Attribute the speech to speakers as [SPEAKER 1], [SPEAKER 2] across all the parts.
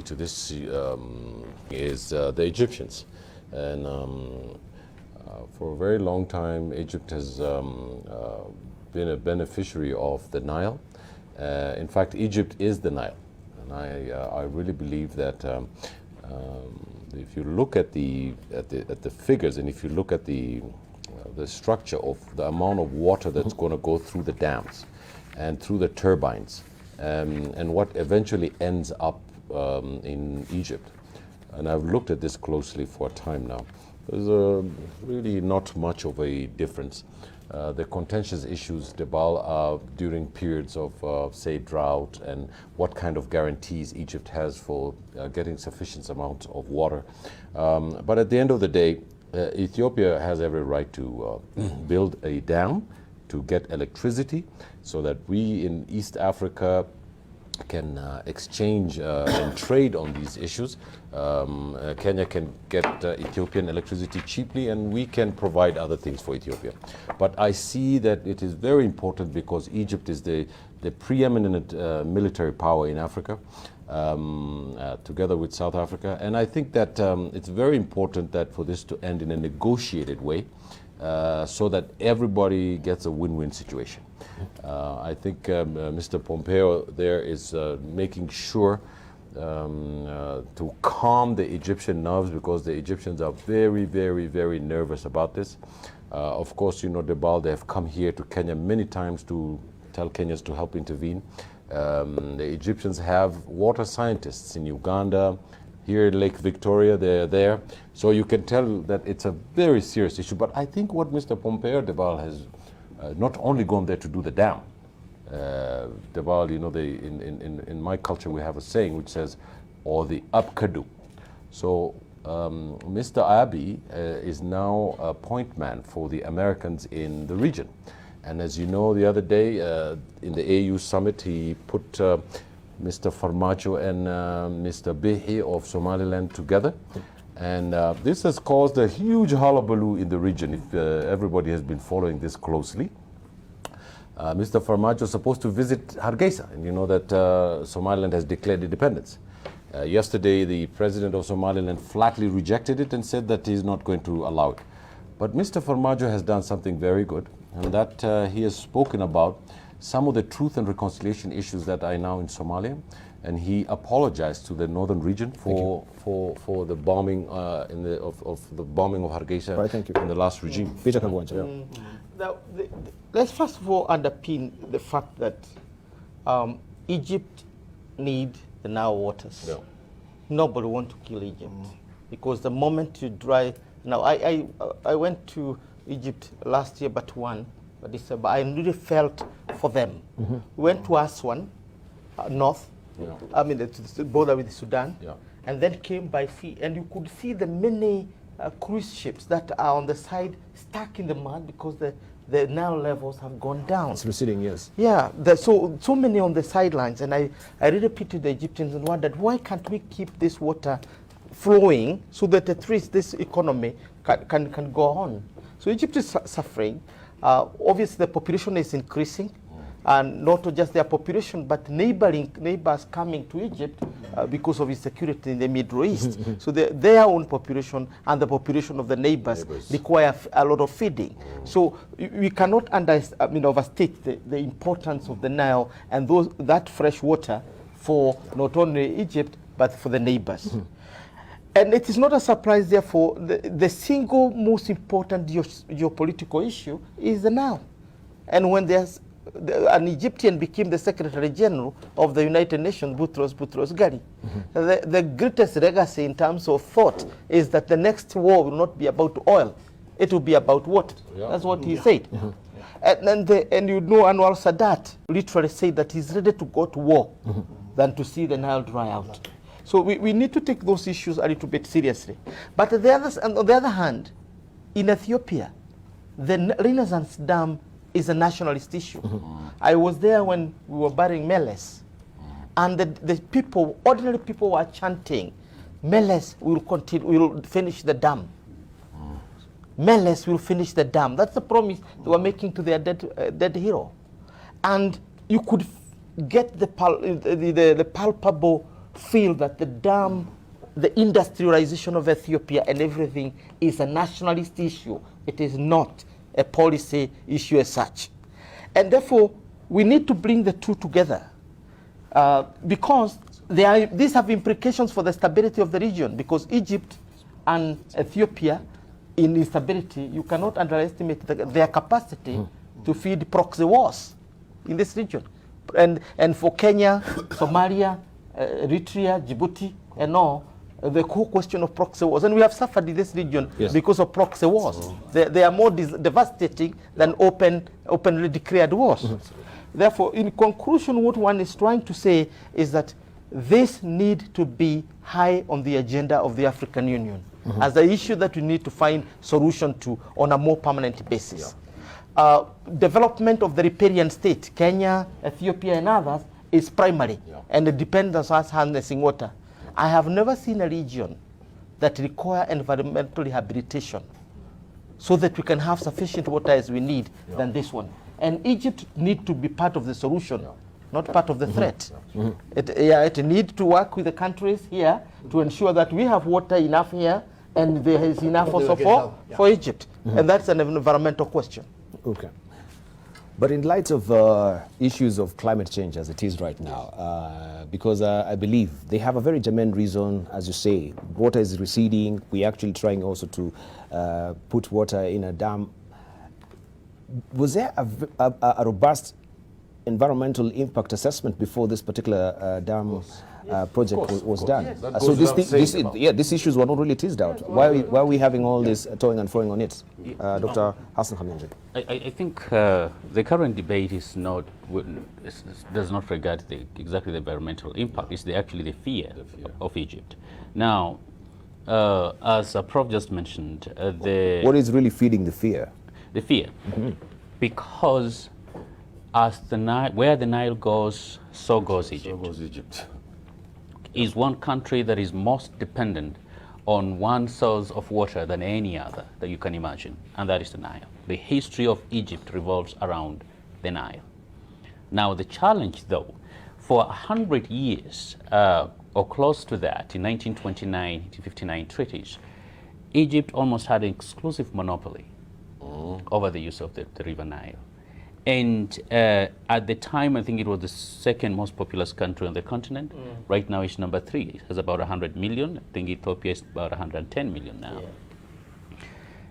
[SPEAKER 1] to this is the Egyptians. And for a very long time, Egypt has been a beneficiary of the Nile. In fact, Egypt is the Nile. And I really believe that if you look at the figures, and if you look at the structure of the amount of water that's going to go through the dams and through the turbines, and what eventually ends up in Egypt. And I've looked at this closely for a time now. There's really not much of a difference. The contentious issues, Debal, are during periods of, say, drought, and what kind of guarantees Egypt has for getting sufficient amounts of water. But at the end of the day, Ethiopia has every right to build a dam to get electricity, so that we in East Africa can exchange and trade on these issues. Kenya can get Ethiopian electricity cheaply, and we can provide other things for Ethiopia. But I see that it is very important, because Egypt is the preeminent military power in Africa, together with South Africa. And I think that it's very important that for this to end in a negotiated way, so that everybody gets a win-win situation. I think Mr. Pompeo there is making sure to calm the Egyptian nerves, because the Egyptians are very, very, very nervous about this. Of course, you know, Debal, they have come here to Kenya many times to tell Kenyans to help intervene. The Egyptians have water scientists in Uganda. Here in Lake Victoria, they're there. So you can tell that it's a very serious issue. But I think what Mr. Pompeo Debal has not only gone there to do the dam. Debal, you know, in my culture we have a saying which says, or the upkadu. So Mr. Abiy is now a point man for the Americans in the region. And as you know, the other day in the AU summit, he put Mr. Farmajo and Mr. Bihi of Somaliland together. And this has caused a huge hullabaloo in the region, if everybody has been following this closely. Mr. Farmajo is supposed to visit Hargeisa, and you know that Somaliland has declared independence. Yesterday, the president of Somaliland flatly rejected it and said that he's not going to allow it. But Mr. Farmajo has done something very good, and that he has spoken about some of the truth and reconciliation issues that are now in Somalia, and he apologized to the northern region for the bombing of the bombing of Hargeisa in the last regime.
[SPEAKER 2] Now, let's first of all underpin the fact that Egypt needs the Nile waters. Yeah. Nobody wants to kill Egypt because the moment you dry. Now, I went to Egypt last year, but December. I really felt for them. We went to Aswan, north. Yeah. I mean, the border with Sudan, yeah. And then came by sea, and you could see the many cruise ships that are on the side stuck in the mud because the Nile levels have gone down.
[SPEAKER 3] It's receding, yes.
[SPEAKER 2] Yeah, so many on the sidelines, and I really pitied the Egyptians and wondered, why can't we keep this water flowing so that at least this economy can go on? So Egypt is suffering. Obviously, the population is increasing, and not just their population, but neighbors coming to Egypt because of insecurity in the Middle East. So their own population and the population of the neighbors require a lot of feeding. So we cannot overstate the importance of the Nile and that fresh water for not only Egypt, but for the neighbors. And it is not a surprise, therefore, the single most important geopolitical issue is the Nile. And when an Egyptian became the Secretary General of the United Nations, Boutros Ghali, the greatest legacy in terms of thought is that the next war will not be about oil, it will be about water. Yeah. That's what he said. And you know, Anwar Sadat literally said that he's ready to go to war than to see the Nile dry out. So we need to take those issues a little bit seriously. But on the other hand, in Ethiopia, the Renaissance Dam is a nationalist issue. I was there when we were burying Meles, and the people, ordinary people, were chanting, Meles will finish the dam. Meles will finish the dam. That's the promise they were making to their dead hero. And you could get the palpable feel that the dam, the industrialization of Ethiopia and everything is a nationalist issue. It is not a policy issue as such. And therefore, we need to bring the two together because these have implications for the stability of the region, because Egypt and Ethiopia in instability, you cannot underestimate their capacity to feed proxy wars in this region. And for Kenya, Somalia, Eritrea, Djibouti, and all, the whole question of proxy wars. And we have suffered in this region because of proxy wars. They are more devastating than openly declared wars. Therefore, in conclusion, what one is trying to say is that this needs to be high on the agenda of the African Union as an issue that we need to find solution to on a more permanent basis. Development of the riparian state, Kenya, Ethiopia, and others, is primary, and it depends on us harnessing water. I have never seen a region that require environmental rehabilitation so that we can have sufficient water as we need than this one. And Egypt needs to be part of the solution, not part of the threat. It needs to work with the countries here to ensure that we have water enough here and there is enough also for Egypt. And that's an environmental question.
[SPEAKER 3] Okay. But in light of issues of climate change as it is right now, because I believe they have a very germane reason, as you say, water is receding. We're actually trying also to put water in a dam. Was there a robust environmental impact assessment before this particular dam project was done? So these issues were not really teased out. Why are we having all this toing and froing on it? Dr. Hassan Khaminji.
[SPEAKER 4] I think the current debate is not does not regard exactly the environmental impact. It's actually the fear of Egypt. Now, as Prof just mentioned,
[SPEAKER 3] what is really feeding the fear?
[SPEAKER 4] The fear, because as where the Nile goes, so goes Egypt.
[SPEAKER 1] So goes Egypt.
[SPEAKER 4] Is one country that is most dependent on one source of water than any other that you can imagine, and that is the Nile. The history of Egypt revolves around the Nile. Now the challenge, though, for 100 years or close to that, in 1929 to 59 treaties, Egypt almost had an exclusive monopoly over the use of the river Nile. And at the time, I think it was the second most populous country on the continent. Right now, it's number 3. It has about 100 million. I think Ethiopia is about 110 million now.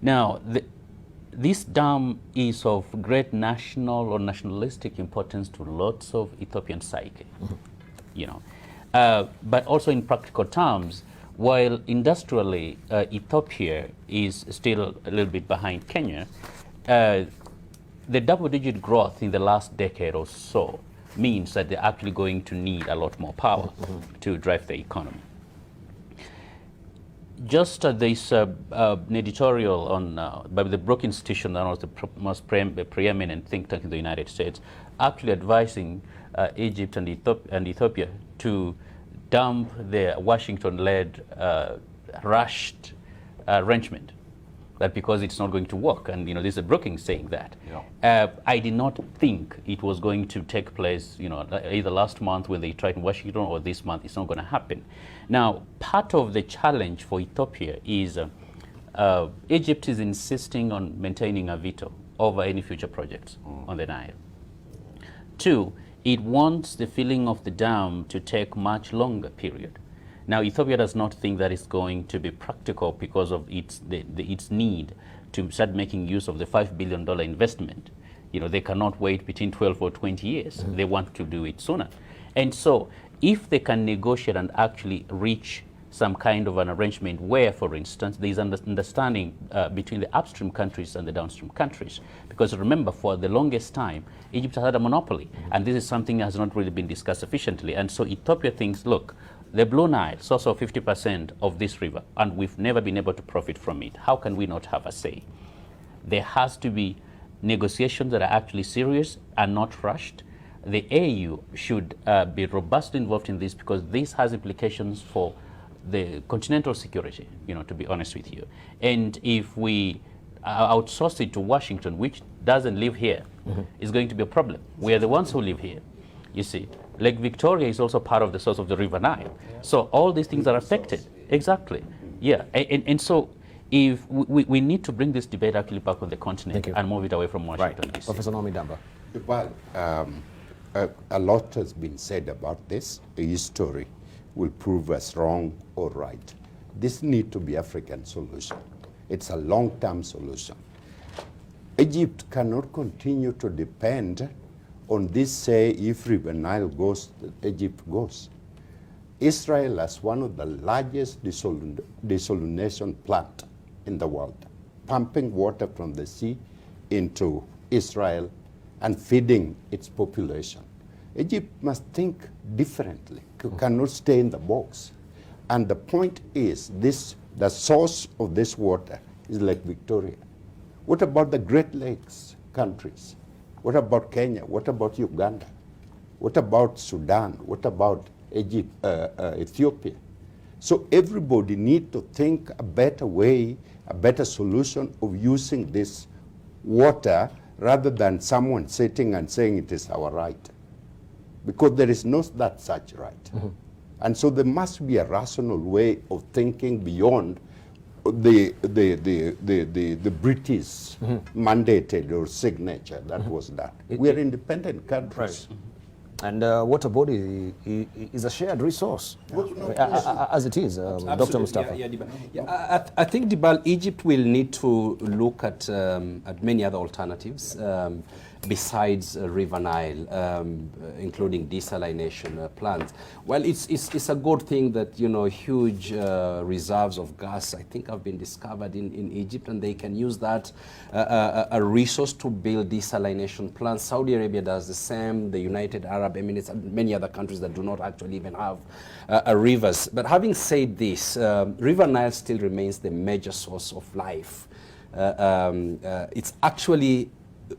[SPEAKER 4] Now, this dam is of great national or nationalistic importance to lots of Ethiopian psyche, you know. But also in practical terms, while industrially Ethiopia is still a little bit behind Kenya, the double-digit growth in the last decade or so means that they're actually going to need a lot more power to drive the economy. Just this editorial on by the Brook Institution, that was the most preeminent think tank in the United States, actually advising Egypt and Ethiopia to dump the Washington-led rushed arrangement, that because it's not going to work, and this is Brookings saying that. I did not think it was going to take place, either last month when they tried in Washington or this month. It's not going to happen. Now, part of the challenge for Ethiopia is Egypt is insisting on maintaining a veto over any future projects on the Nile. 2, it wants the filling of the dam to take much longer period. Now, Ethiopia does not think that it's going to be practical because of its need to start making use of the $5 billion investment. They cannot wait between 12 or 20 years. They want to do it sooner. And so if they can negotiate and actually reach some kind of an arrangement where, for instance, there is understanding between the upstream countries and the downstream countries. Because remember, for the longest time, Egypt has had a monopoly. And this is something that has not really been discussed sufficiently. And so Ethiopia thinks, look, the Blue Nile source of 50% of this river, and we've never been able to profit from it. How can we not have a say? There has to be negotiations that are actually serious and not rushed. The AU should be robustly involved in this, because this has implications for the continental security, to be honest with you. And if we outsource it to Washington, which doesn't live here, is going to be a problem. We are the ones who live here, you see. Lake Victoria is also part of the source of the River Nile. So all these things are affected. Exactly. Yeah. And so if we need to bring this debate actually back on the continent and move it away from Washington,
[SPEAKER 3] right. Professor Nomi Damba.
[SPEAKER 5] Well, a lot has been said about this. History will prove us wrong or right. This needs to be African solution. It's a long-term solution. Egypt cannot continue to depend on this, say, if River Nile goes, Egypt goes. Israel has one of the largest desalination plant in the world, pumping water from the sea into Israel and feeding its population. Egypt must think differently, cannot stay in the box. And the point is, the source of this water is Lake Victoria. What about the Great Lakes countries? What about Kenya? What about Uganda? What about Sudan? What about Egypt, Ethiopia? So everybody needs to think a better way, a better solution of using this water rather than someone sitting and saying it is our right. Because there is no that such right. Mm-hmm. And so there must be a rational way of thinking beyond the British mandated or signature that was done. We are independent countries.
[SPEAKER 3] Right. And water body is a shared resource, as it is, Dr. Mustafa.
[SPEAKER 6] I think, Dibal, Egypt will need to look at many other alternatives besides River Nile, including desalination plants. Well, it's a good thing that, you know, huge reserves of gas, I think, have been discovered in Egypt, and they can use that a resource to build desalination plants. Saudi Arabia does the same, the United Arab Emirates, and many other countries that do not actually even have rivers. But having said this, River Nile still remains the major source of life. It's actually,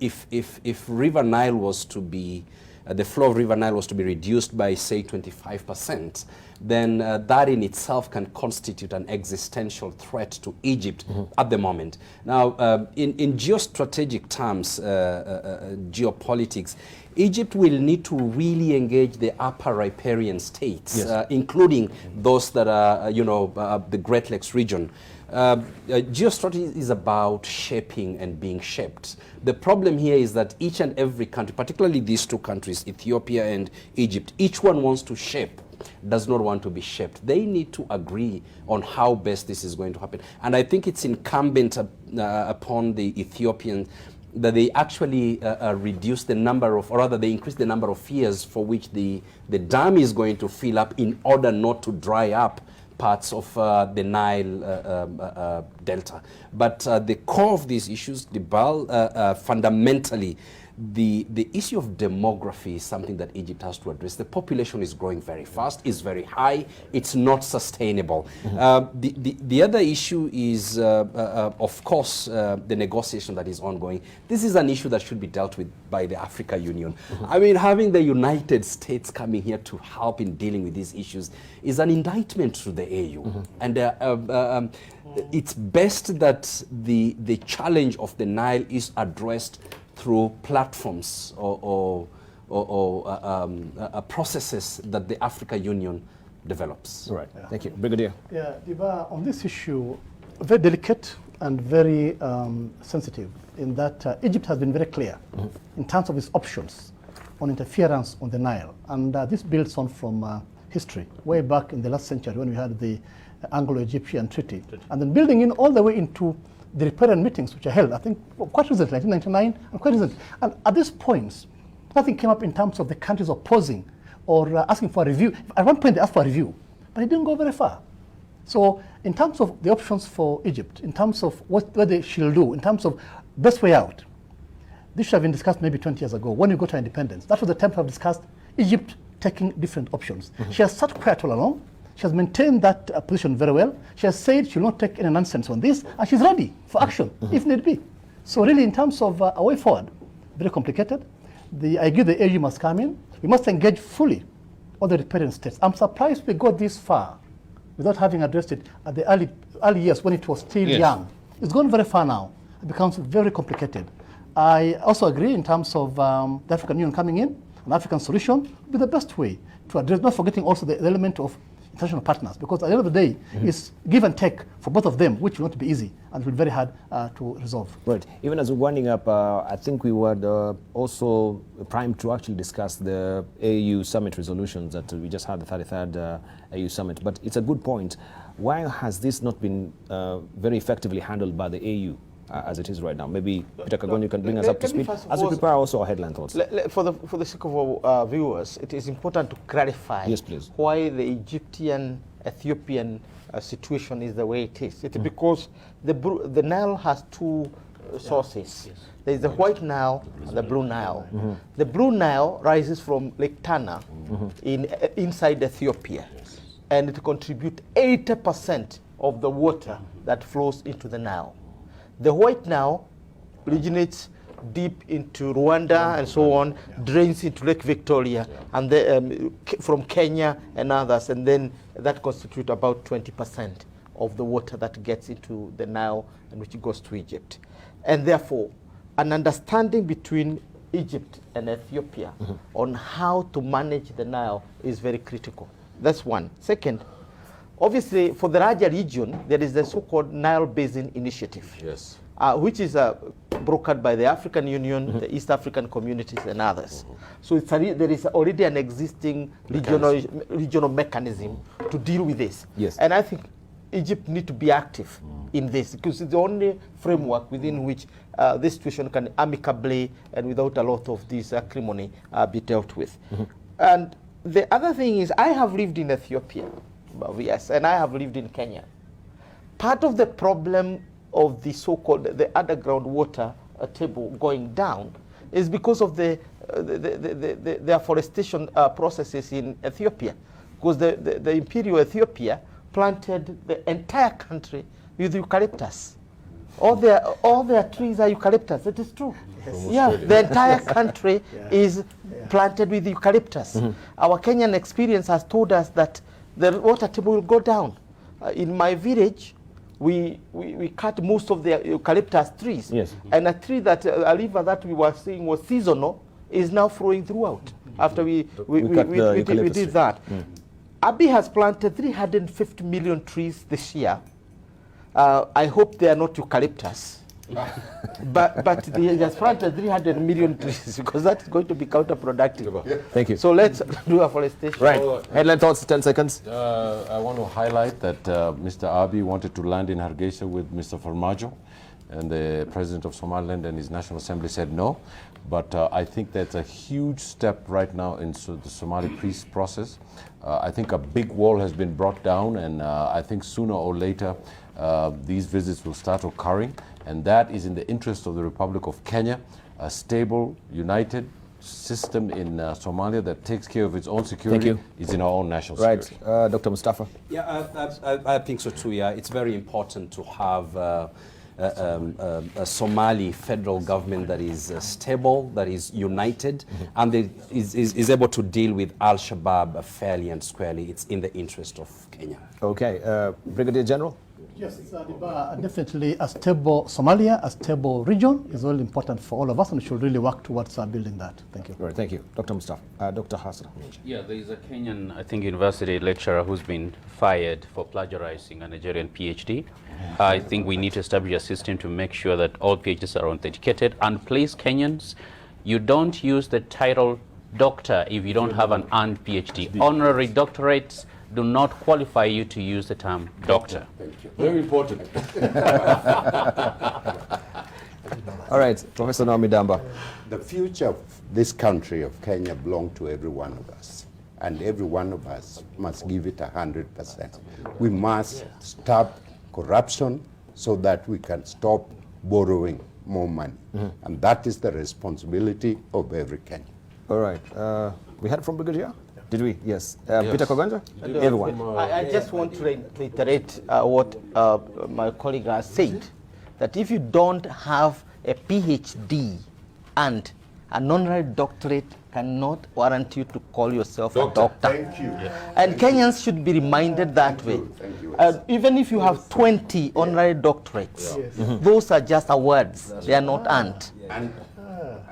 [SPEAKER 6] if River Nile was to be, the flow of River Nile was to be reduced by, say, 25%, then that in itself can constitute an existential threat to Egypt at the moment. Now, in geostrategic terms, geopolitics, Egypt will need to really engage the upper riparian states, including those that are, you know, the Great Lakes region. Geostrategy is about shaping and being shaped. The problem here is that each and every country, particularly these two countries, Ethiopia and Egypt, each one wants to shape, does not want to be shaped. They need to agree on how best this is going to happen. And I think it's incumbent upon the Ethiopians that they actually reduce the number of, or rather they increase the number of years for which the dam is going to fill up in order not to dry up parts of the Nile Delta. But the core of these issues, Dibal, fundamentally, the issue of demography is something that Egypt has to address. The population is growing very fast, is very high, it's not sustainable. The other issue is, of course, the negotiation that is ongoing. This is an issue that should be dealt with by the Africa Union. I mean, having the United States coming here to help in dealing with these issues is an indictment to the AU. And it's best that the challenge of the Nile is addressed through platforms or processes that the Africa Union develops.
[SPEAKER 3] Right. Thank you. Brigadier.
[SPEAKER 7] Yeah, Diba, on this issue, very delicate and very sensitive in that Egypt has been very clear in terms of its options on interference on the Nile. And this builds on from history, way back in the last century when we had the Anglo-Egyptian Treaty. And then building in all the way into the riparian meetings which are held, I think, quite recently, 1999, and quite recently. And at this point, nothing came up in terms of the countries opposing or asking for a review. At one point, they asked for a review, but it didn't go very far. So in terms of the options for Egypt, in terms of what they should do, in terms of best way out, this should have been discussed maybe 20 years ago when we got to independence. That was the time to have discussed Egypt taking different options. She has sat quiet all along. She has maintained that position very well. She has said she will not take any nonsense on this, and she's ready for action if need be. So really, in terms of a way forward, very complicated. I agree the AU must come in. We must engage fully all the riparian states. I'm surprised we got this far without having addressed it at the early years when it was still young. It's gone very far now. It becomes very complicated. I also agree in terms of the African Union coming in an African solution would be the best way to address, not forgetting also the element of international partners, because at the end of the day, it's give and take for both of them, which will not be easy and will be very hard to resolve.
[SPEAKER 3] Right. Even as we're winding up, I think we were also primed to actually discuss the AU summit resolutions that we just had, the 33rd AU summit. But it's a good point. Why has this not been very effectively handled by the AU as it is right now? Maybe Peter Kagon, you can bring us up to speed as we prepare also our headline thoughts.
[SPEAKER 2] For the sake of our viewers, it is important to clarify why the Egyptian-Ethiopian situation is the way it is. It's because the Nile has two sources. There is the White Nile and the Blue Nile. The Blue Nile rises from Lake Tana inside Ethiopia, and it contributes 80% of the water that flows into the Nile. The White Nile originates deep into Rwanda and so on, drains into Lake Victoria, and from Kenya and others, and then that constitutes about 20% of the water that gets into the Nile and which goes to Egypt. And therefore, an understanding between Egypt and Ethiopia on how to manage the Nile is very critical. That's one. Second, obviously, for the larger region, there is the so-called Nile Basin Initiative, which is brokered by the African Union, the East African communities, and others. So there is already an existing regional mechanism to deal with this. And I think Egypt needs to be active in this, because it's the only framework within which this situation can amicably and without a lot of this acrimony be dealt with. And the other thing is, I have lived in Ethiopia. Yes, and I have lived in Kenya. Part of the problem of the so-called the underground water table going down is because of the afforestation processes in Ethiopia, because the imperial Ethiopia planted the entire country with eucalyptus. All their trees are eucalyptus. It is true. The entire country is planted with eucalyptus. Our Kenyan experience has told us that the water table will go down. In my village, we cut most of the eucalyptus trees. And a river that we were seeing was seasonal is now flowing throughout. After we did that. Abiy has planted 350 million trees this year. I hope they are not eucalyptus. but he has planted 300 million trees, because that's going to be counterproductive.
[SPEAKER 3] Thank you.
[SPEAKER 2] So let's do afforestation.
[SPEAKER 3] Right. Headline thoughts, 10 seconds.
[SPEAKER 1] I want to highlight that Mr. Abiy wanted to land in Hargeisa with Mr. Farmajo, and the president of Somaliland and his National Assembly said no. But I think that's a huge step right now in the Somali peace process. I think a big wall has been brought down, and I think sooner or later these visits will start occurring, and that is in the interest of the Republic of Kenya, a stable, united system in Somalia that takes care of its own security is in our own national security.
[SPEAKER 3] Right. Dr. Mustafa?
[SPEAKER 6] Yeah, I think so too. Yeah, it's very important to have a Somali federal government that is stable, that is united, and is able to deal with Al-Shabaab fairly and squarely. It's in the interest of Kenya.
[SPEAKER 3] Okay. Brigadier General?
[SPEAKER 7] Yes, definitely a stable Somalia, a stable region is really important for all of us, and we should really work towards building that. Thank you.
[SPEAKER 3] Right, thank you. Dr. Mustafa. Dr. Hassan.
[SPEAKER 4] Yeah, there is a Kenyan, I think, university lecturer who's been fired for plagiarizing a Nigerian PhD. I think we need to establish a system to make sure that all PhDs are authenticated. And please, Kenyans, you don't use the title doctor if you don't have an earned PhD. Honorary doctorates do not qualify you to use the term doctor.
[SPEAKER 1] Thank you. Very important.
[SPEAKER 3] All right, Professor Naomi Damba.
[SPEAKER 5] The future of this country of Kenya belongs to every one of us, and every one of us must give it 100%. We must stop corruption so that we can stop borrowing more money, and that is the responsibility of every Kenyan.
[SPEAKER 3] All right, we had from Brigadier? Did we? Yes. Peter Koganja? Everyone.
[SPEAKER 2] I just want to reiterate what my colleague has said, that if you don't have a PhD and an honorary doctorate cannot warrant you to call yourself a doctor.
[SPEAKER 5] Thank you.
[SPEAKER 2] And Kenyans should be reminded that way. Even if you have 20 honorary doctorates, those are just awards. They are not earned.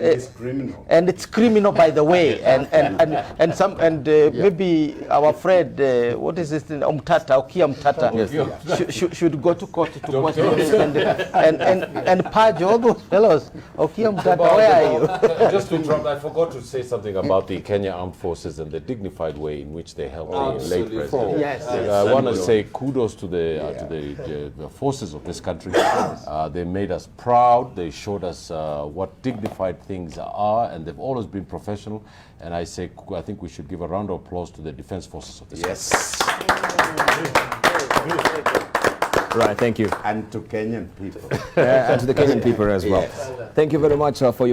[SPEAKER 5] And it's criminal.
[SPEAKER 2] And it's criminal, by the way. And maybe our friend, what is this thing, Okia Mtata, should go to court to question this and purge all those fellows. Okia Mtata, where are you?
[SPEAKER 1] Just to interrupt, I forgot to say something about the Kenya Armed Forces and the dignified way in which they helped the late president.
[SPEAKER 2] Yes.
[SPEAKER 1] I want to say kudos to the forces of this country. They made us proud. They showed us what dignified things are, and they've always been professional. And I think we should give a round of applause to the defense forces of this country.
[SPEAKER 3] Right, thank you.
[SPEAKER 5] And to Kenyan people.
[SPEAKER 3] And to the Kenyan people as well. Thank you very much for your